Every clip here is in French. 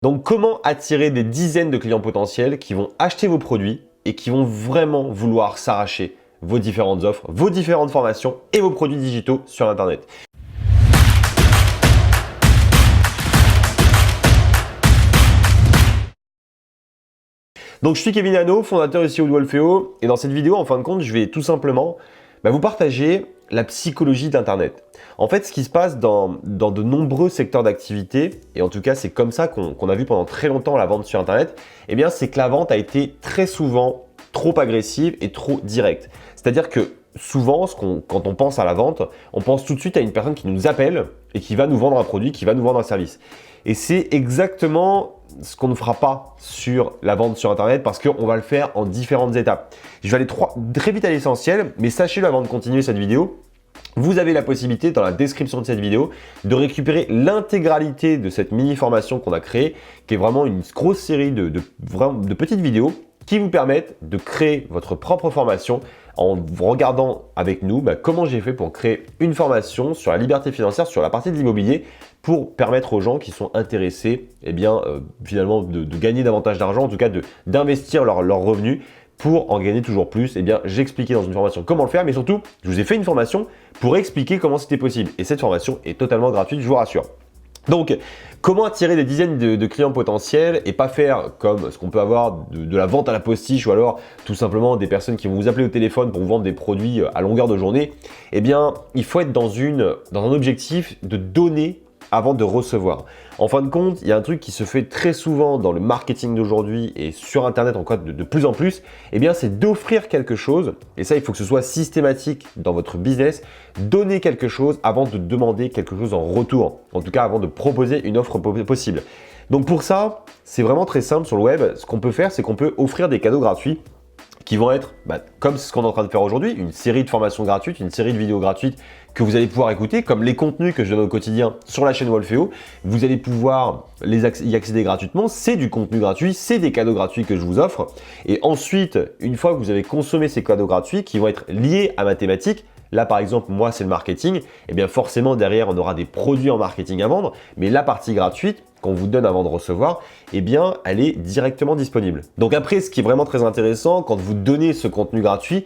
Donc comment attirer des dizaines de clients potentiels qui vont acheter vos produits et qui vont vraiment vouloir s'arracher vos différentes offres, vos différentes formations et vos produits digitaux sur Internet. Donc je suis Kevin Hano, fondateur ici au Wolfeo, et dans cette vidéo, en fin de compte, je vais tout simplement vous partager la psychologie d'Internet. En fait, ce qui se passe dans de nombreux secteurs d'activité, et en tout cas c'est comme ça qu'on a vu pendant très longtemps la vente sur Internet, eh bien c'est que la vente a été très souvent trop agressive et trop directe. C'est-à-dire que souvent, quand on pense à la vente, on pense tout de suite à une personne qui nous appelle et qui va nous vendre un produit, qui va nous vendre un service. Et c'est exactement ce qu'on ne fera pas sur la vente sur Internet parce qu'on va le faire en différentes étapes. Je vais aller très vite à l'essentiel, mais sachez-le avant de continuer cette vidéo, vous avez la possibilité dans la description de cette vidéo de récupérer l'intégralité de cette mini-formation qu'on a créée, qui est vraiment une grosse série de petites vidéos qui vous permettent de créer votre propre formation en regardant avec nous comment j'ai fait pour créer une formation sur la liberté financière, sur la partie de l'immobilier, pour permettre aux gens qui sont intéressés finalement de gagner davantage d'argent, en tout cas d'investir leurs revenus pour en gagner toujours plus. J'ai expliqué dans une formation comment le faire, mais surtout, je vous ai fait une formation pour expliquer comment c'était possible. Et cette formation est totalement gratuite, je vous rassure. Donc, comment attirer des dizaines de clients potentiels et pas faire comme ce qu'on peut avoir de la vente à la postiche ou alors tout simplement des personnes qui vont vous appeler au téléphone pour vous vendre des produits à longueur de journée. Il faut être dans un objectif de donner avant de recevoir. En fin de compte, il y a un truc qui se fait très souvent dans le marketing d'aujourd'hui et sur Internet encore de plus en plus, c'est d'offrir quelque chose, et ça il faut que ce soit systématique dans votre business, donner quelque chose avant de demander quelque chose en retour, en tout cas avant de proposer une offre possible. Donc pour ça, c'est vraiment très simple sur le web, ce qu'on peut faire c'est qu'on peut offrir des cadeaux gratuits qui vont être, comme ce qu'on est en train de faire aujourd'hui, une série de formations gratuites, une série de vidéos gratuites que vous allez pouvoir écouter, comme les contenus que je donne au quotidien sur la chaîne Wolfeo. Vous allez pouvoir y accéder gratuitement, c'est du contenu gratuit, c'est des cadeaux gratuits que je vous offre. Et ensuite, une fois que vous avez consommé ces cadeaux gratuits qui vont être liés à ma thématique, là par exemple, moi c'est le marketing, forcément derrière on aura des produits en marketing à vendre, mais la partie gratuite, qu'on vous donne avant de recevoir, elle est directement disponible. Donc après, ce qui est vraiment très intéressant, quand vous donnez ce contenu gratuit,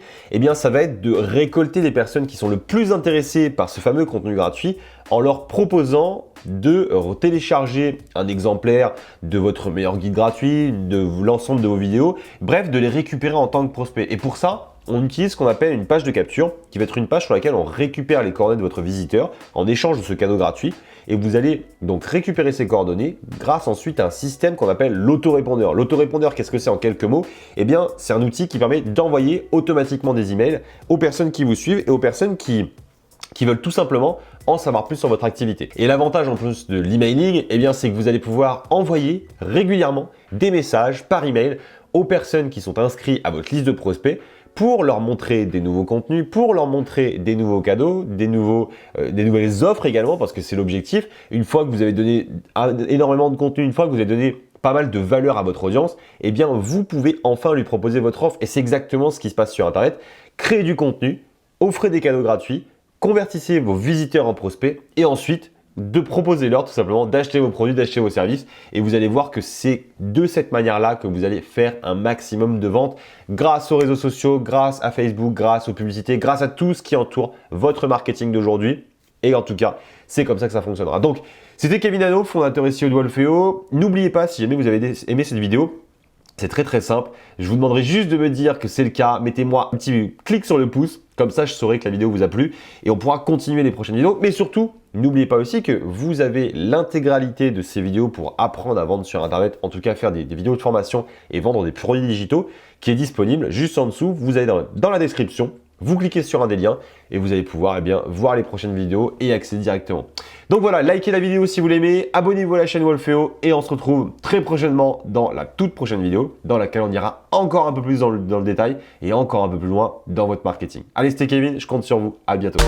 ça va être de récolter les personnes qui sont le plus intéressées par ce fameux contenu gratuit en leur proposant de télécharger un exemplaire de votre meilleur guide gratuit, de l'ensemble de vos vidéos, bref, de les récupérer en tant que prospect. Et pour ça, on utilise ce qu'on appelle une page de capture, qui va être une page sur laquelle on récupère les coordonnées de votre visiteur en échange de ce cadeau gratuit. Et vous allez donc récupérer ces coordonnées grâce ensuite à un système qu'on appelle l'autorépondeur. L'autorépondeur, qu'est-ce que c'est en quelques mots? C'est un outil qui permet d'envoyer automatiquement des emails aux personnes qui vous suivent et aux personnes qui veulent tout simplement en savoir plus sur votre activité. Et l'avantage en plus de l'emailing, c'est que vous allez pouvoir envoyer régulièrement des messages par email aux personnes qui sont inscrites à votre liste de prospects pour leur montrer des nouveaux contenus, pour leur montrer des nouveaux cadeaux, des nouvelles offres également, parce que c'est l'objectif. Une fois que vous avez donné énormément de contenu, une fois que vous avez donné pas mal de valeur à votre audience, vous pouvez enfin lui proposer votre offre. Et c'est exactement ce qui se passe sur Internet. Créez du contenu, offrez des cadeaux gratuits, convertissez vos visiteurs en prospects et ensuite de proposer leur tout simplement d'acheter vos produits, d'acheter vos services, et vous allez voir que c'est de cette manière-là que vous allez faire un maximum de ventes grâce aux réseaux sociaux, grâce à Facebook, grâce aux publicités, grâce à tout ce qui entoure votre marketing d'aujourd'hui. Et en tout cas, c'est comme ça que ça fonctionnera. Donc, c'était Kevin Hano, fondateur ici au Wolfeo. N'oubliez pas, si jamais vous avez aimé cette vidéo, c'est très très simple. Je vous demanderai juste de me dire que c'est le cas. Mettez-moi un petit clic sur le pouce. Comme ça, je saurai que la vidéo vous a plu et on pourra continuer les prochaines vidéos. Mais surtout, n'oubliez pas aussi que vous avez l'intégralité de ces vidéos pour apprendre à vendre sur Internet, en tout cas faire des vidéos de formation et vendre des produits digitaux, qui est disponible juste en dessous. Vous allez dans la description, vous cliquez sur un des liens et vous allez pouvoir voir les prochaines vidéos et accéder directement. Donc voilà, likez la vidéo si vous l'aimez, abonnez-vous à la chaîne Wolfeo et on se retrouve très prochainement dans la toute prochaine vidéo dans laquelle on ira encore un peu plus dans le détail et encore un peu plus loin dans votre marketing. Allez, c'était Kevin, je compte sur vous, à bientôt.